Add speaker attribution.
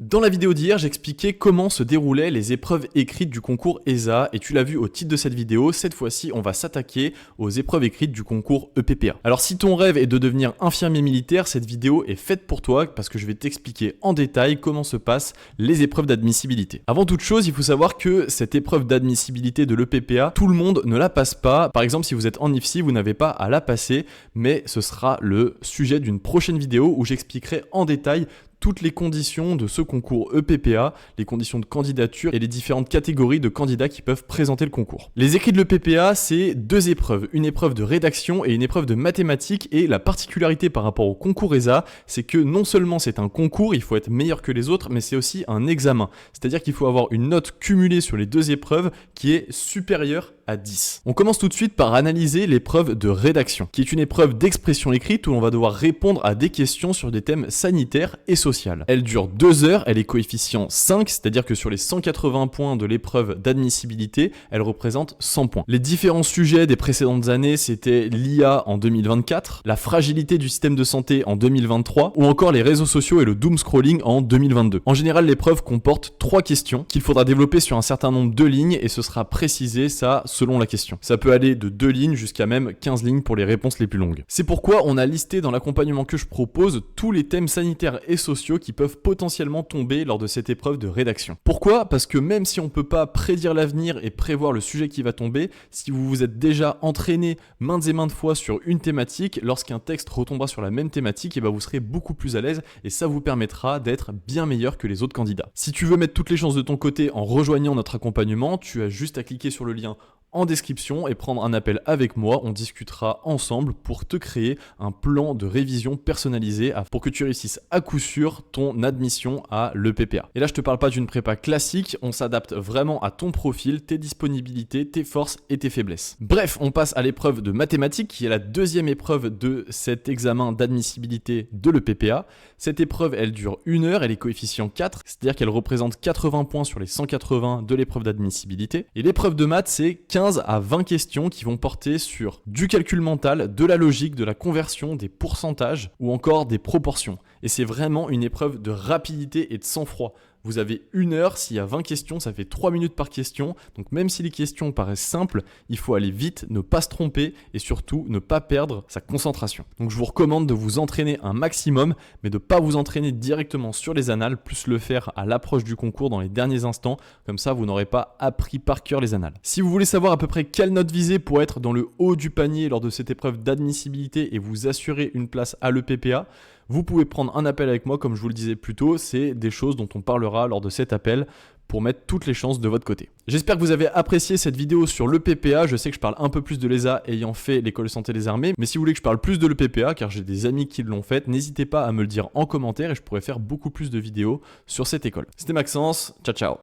Speaker 1: Dans la vidéo d'hier, j'expliquais comment se déroulaient les épreuves écrites du concours ESA et tu l'as vu au titre de cette vidéo, cette fois-ci on va s'attaquer aux épreuves écrites du concours EPPA. Alors si ton rêve est de devenir infirmier militaire, cette vidéo est faite pour toi parce que je vais t'expliquer en détail comment se passent les épreuves d'admissibilité. Avant toute chose, il faut savoir que cette épreuve d'admissibilité de l'EPPA, tout le monde ne la passe pas. Par exemple, si vous êtes en IFSI, vous n'avez pas à la passer, mais ce sera le sujet d'une prochaine vidéo où j'expliquerai en détail toutes les conditions de ce concours EPPA, les conditions de candidature et les différentes catégories de candidats qui peuvent présenter le concours. Les écrits de l'EPPA, c'est deux épreuves, une épreuve de rédaction et une épreuve de mathématiques, et la particularité par rapport au concours ESA, c'est que non seulement c'est un concours, il faut être meilleur que les autres, mais c'est aussi un examen. C'est-à-dire qu'il faut avoir une note cumulée sur les deux épreuves qui est supérieure à 10. On commence tout de suite par analyser l'épreuve de rédaction, qui est une épreuve d'expression écrite où l'on va devoir répondre à des questions sur des thèmes sanitaires et sociaux. Elle dure 2 heures, elle est coefficient 5, c'est-à-dire que sur les 180 points de l'épreuve d'admissibilité, elle représente 100 points. Les différents sujets des précédentes années, c'était l'IA en 2024, la fragilité du système de santé en 2023, ou encore les réseaux sociaux et le doom scrolling en 2022. En général, l'épreuve comporte 3 questions qu'il faudra développer sur un certain nombre de lignes et ce sera précisé ça selon la question. Ça peut aller de 2 lignes jusqu'à même 15 lignes pour les réponses les plus longues. C'est pourquoi on a listé dans l'accompagnement que je propose tous les thèmes sanitaires et sociaux qui peuvent potentiellement tomber lors de cette épreuve de rédaction. Pourquoi ? Parce que même si on ne peut pas prédire l'avenir et prévoir le sujet qui va tomber, si vous vous êtes déjà entraîné maintes et maintes fois sur une thématique, lorsqu'un texte retombera sur la même thématique, et vous serez beaucoup plus à l'aise et ça vous permettra d'être bien meilleur que les autres candidats. Si tu veux mettre toutes les chances de ton côté en rejoignant notre accompagnement, tu as juste à cliquer sur le lien en description et prendre un appel avec moi. On discutera ensemble pour te créer un plan de révision personnalisé pour que tu réussisses à coup sûr ton admission à l'EPPA. Et là, je te parle pas d'une prépa classique, on s'adapte vraiment à ton profil, tes disponibilités, tes forces et tes faiblesses. Bref, on passe à l'épreuve de mathématiques qui est la deuxième épreuve de cet examen d'admissibilité de l'EPPA. Cette épreuve, elle dure 1 heure, elle est coefficient 4, c'est-à-dire qu'elle représente 80 points sur les 180 de l'épreuve d'admissibilité. Et l'épreuve de maths, c'est 15 à 20 questions qui vont porter sur du calcul mental, de la logique, de la conversion, des pourcentages ou encore des proportions. Et c'est vraiment une épreuve de rapidité et de sang-froid. Vous avez 1 heure, s'il y a 20 questions, ça fait 3 minutes par question. Donc même si les questions paraissent simples, il faut aller vite, ne pas se tromper et surtout ne pas perdre sa concentration. Donc je vous recommande de vous entraîner un maximum, mais de ne pas vous entraîner directement sur les annales, plus le faire à l'approche du concours dans les derniers instants. Comme ça, vous n'aurez pas appris par cœur les annales. Si vous voulez savoir à peu près quelle note viser pour être dans le haut du panier lors de cette épreuve d'admissibilité et vous assurer une place à l'EPPA, vous pouvez prendre un appel avec moi, comme je vous le disais plus tôt, c'est des choses dont on parlera lors de cet appel pour mettre toutes les chances de votre côté. J'espère que vous avez apprécié cette vidéo sur l'EPPA. Je sais que je parle un peu plus de l'ESA ayant fait l'école de santé des armées, mais si vous voulez que je parle plus de l'EPPA, car j'ai des amis qui l'ont fait, n'hésitez pas à me le dire en commentaire et je pourrais faire beaucoup plus de vidéos sur cette école. C'était Maxence, ciao ciao.